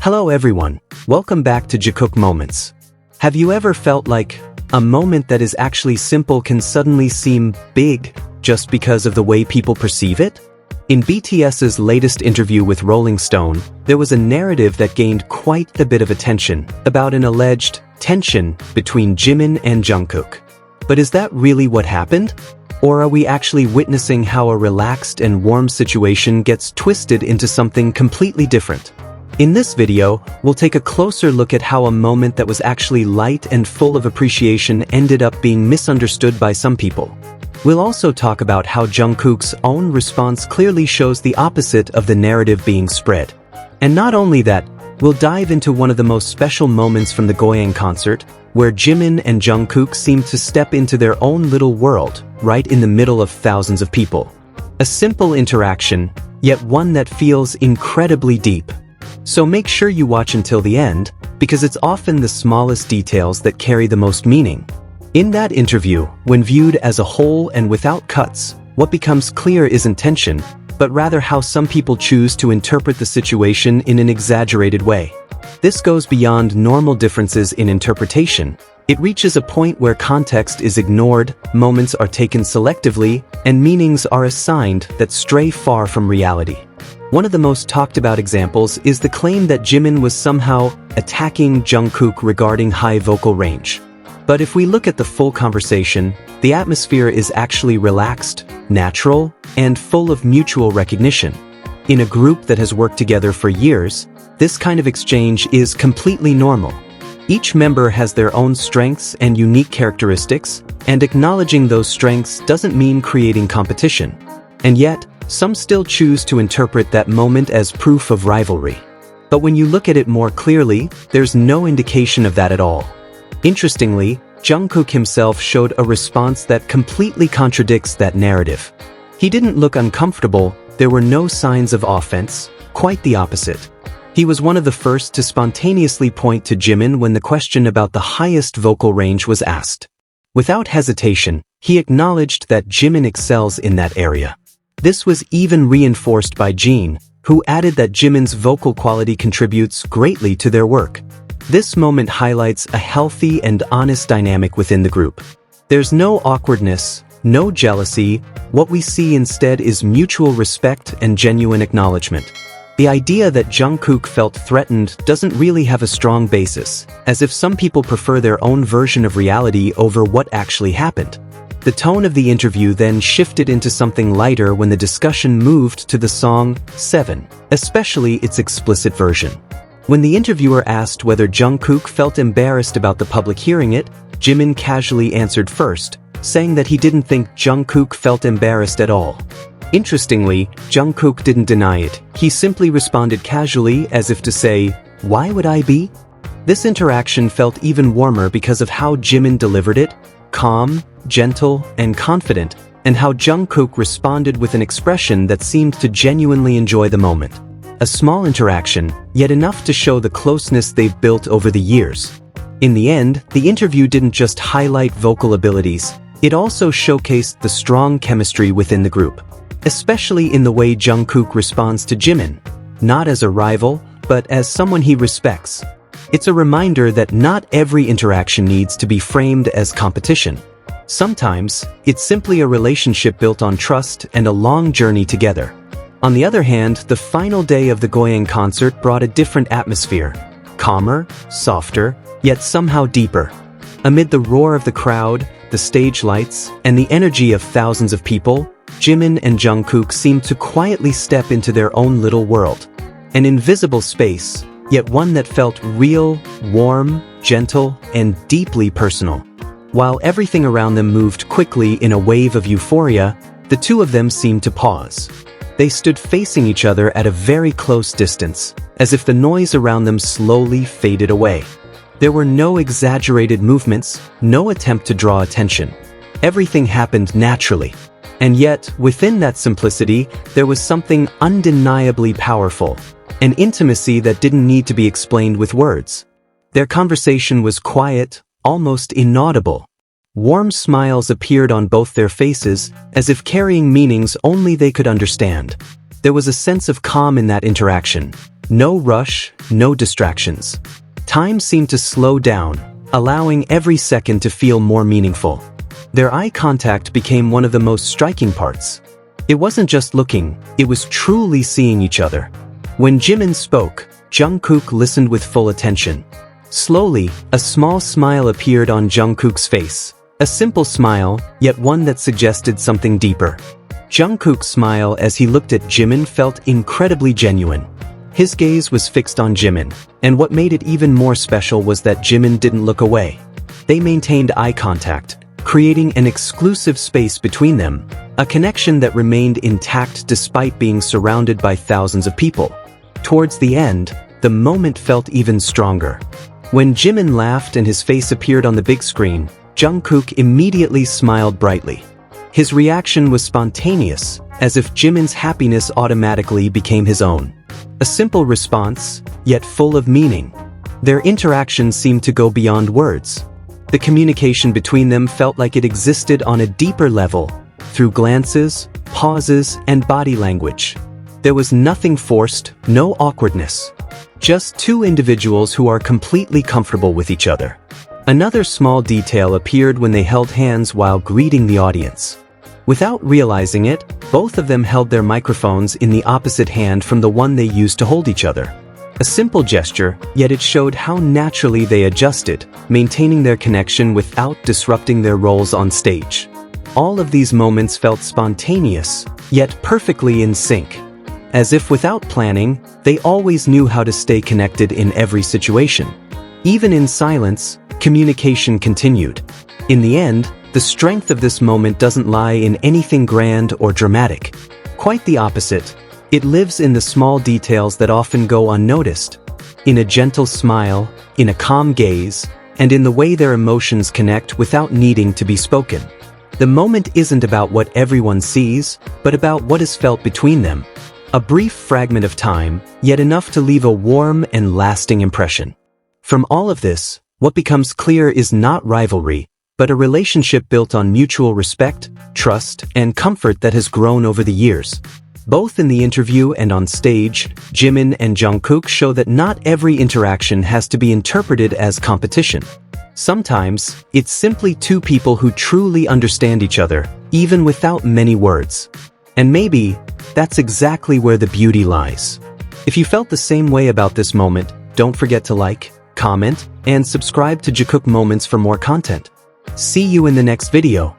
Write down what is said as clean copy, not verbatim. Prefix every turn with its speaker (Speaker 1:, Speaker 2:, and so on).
Speaker 1: Hello everyone, welcome back to Jikook Moments. Have you ever felt like a moment that is actually simple can suddenly seem big just because of the way people perceive it? In BTS's latest interview with Rolling Stone, there was a narrative that gained quite a bit of attention about an alleged tension between Jimin and Jungkook. But is that really what happened? Or are we actually witnessing how a relaxed and warm situation gets twisted into something completely different? In this video, we'll take a closer look at how a moment that was actually light and full of appreciation ended up being misunderstood by some people. We'll also talk about how Jungkook's own response clearly shows the opposite of the narrative being spread. And not only that, we'll dive into one of the most special moments from the Goyang concert, where Jimin and Jungkook seem to step into their own little world, right in the middle of thousands of people. A simple interaction, yet one that feels incredibly deep. So make sure you watch until the end, because it's often the smallest details that carry the most meaning. In that interview, when viewed as a whole and without cuts, what becomes clear isn't tension, but rather how some people choose to interpret the situation in an exaggerated way. This goes beyond normal differences in interpretation. It reaches a point where context is ignored, moments are taken selectively, and meanings are assigned that stray far from reality. One of the most talked about examples is the claim that Jimin was somehow attacking Jungkook regarding high vocal range. But if we look at the full conversation, the atmosphere is actually relaxed, natural, and full of mutual recognition. In a group that has worked together for years, this kind of exchange is completely normal. Each member has their own strengths and unique characteristics, and acknowledging those strengths doesn't mean creating competition. And yet, some still choose to interpret that moment as proof of rivalry. But when you look at it more clearly, there's no indication of that at all. Interestingly, Jungkook himself showed a response that completely contradicts that narrative. He didn't look uncomfortable, there were no signs of offense, quite the opposite. He was one of the first to spontaneously point to Jimin when the question about the highest vocal range was asked. Without hesitation, he acknowledged that Jimin excels in that area. This was even reinforced by Jin, who added that Jimin's vocal quality contributes greatly to their work. This moment highlights a healthy and honest dynamic within the group. There's no awkwardness, no jealousy. What we see instead is mutual respect and genuine acknowledgement. The idea that Jungkook felt threatened doesn't really have a strong basis, as if some people prefer their own version of reality over what actually happened. The tone of the interview then shifted into something lighter when the discussion moved to the song 7, especially its explicit version. When the interviewer asked whether Jungkook felt embarrassed about the public hearing it, Jimin casually answered first, saying that he didn't think Jungkook felt embarrassed at all. Interestingly, Jungkook didn't deny it. He simply responded casually as if to say, "Why would I be?" This interaction felt even warmer because of how Jimin delivered it, calm, gentle, and confident, and how Jungkook responded with an expression that seemed to genuinely enjoy the moment. A small interaction, yet enough to show the closeness they've built over the years. In the end, the interview didn't just highlight vocal abilities, it also showcased the strong chemistry within the group. Especially in the way Jungkook responds to Jimin, not as a rival, but as someone he respects. It's a reminder that not every interaction needs to be framed as competition. Sometimes, it's simply a relationship built on trust and a long journey together. On the other hand, the final day of the Goyang concert brought a different atmosphere. Calmer, softer, yet somehow deeper. Amid the roar of the crowd, the stage lights, and the energy of thousands of people, Jimin and Jungkook seemed to quietly step into their own little world. An invisible space, yet one that felt real, warm, gentle, and deeply personal. While everything around them moved quickly in a wave of euphoria, the two of them seemed to pause. They stood facing each other at a very close distance, as if the noise around them slowly faded away. There were no exaggerated movements, no attempt to draw attention. Everything happened naturally. And yet, within that simplicity, there was something undeniably powerful, an intimacy that didn't need to be explained with words. Their conversation was quiet, almost inaudible. Warm smiles appeared on both their faces, as if carrying meanings only they could understand. There was a sense of calm in that interaction, No rush, no distractions. Time seemed to slow down, allowing every second to feel more meaningful. Their eye contact became one of the most striking parts. It wasn't just looking, it was truly seeing each other. When Jimin spoke, Jungkook listened with full attention. Slowly, a small smile appeared on Jungkook's face. A simple smile, yet one that suggested something deeper. Jungkook's smile as he looked at Jimin felt incredibly genuine. His gaze was fixed on Jimin, and what made it even more special was that Jimin didn't look away. They maintained eye contact, creating an exclusive space between them, a connection that remained intact despite being surrounded by thousands of people. Towards the end, the moment felt even stronger. When Jimin laughed and his face appeared on the big screen, Jungkook immediately smiled brightly. His reaction was spontaneous, as if Jimin's happiness automatically became his own. A simple response, yet full of meaning. Their interaction seemed to go beyond words. The communication between them felt like it existed on a deeper level, through glances, pauses, and body language. There was nothing forced, no awkwardness. Just two individuals who are completely comfortable with each other. Another small detail appeared when they held hands while greeting the audience. Without realizing it, both of them held their microphones in the opposite hand from the one they used to hold each other. A simple gesture, yet it showed how naturally they adjusted, maintaining their connection without disrupting their roles on stage. All of these moments felt spontaneous, yet perfectly in sync. As if without planning, they always knew how to stay connected in every situation. Even in silence, communication continued. In the end, the strength of this moment doesn't lie in anything grand or dramatic. Quite the opposite. It lives in the small details that often go unnoticed. In a gentle smile, in a calm gaze, and in the way their emotions connect without needing to be spoken. The moment isn't about what everyone sees, but about what is felt between them. A brief fragment of time, yet enough to leave a warm and lasting impression. From all of this, what becomes clear is not rivalry, but a relationship built on mutual respect, trust, and comfort that has grown over the years. Both in the interview and on stage, Jimin and Jungkook show that not every interaction has to be interpreted as competition. Sometimes, it's simply two people who truly understand each other, even without many words. And maybe, that's exactly where the beauty lies. If you felt the same way about this moment, don't forget to like, comment, and subscribe to Jikook Moments for more content. See you in the next video.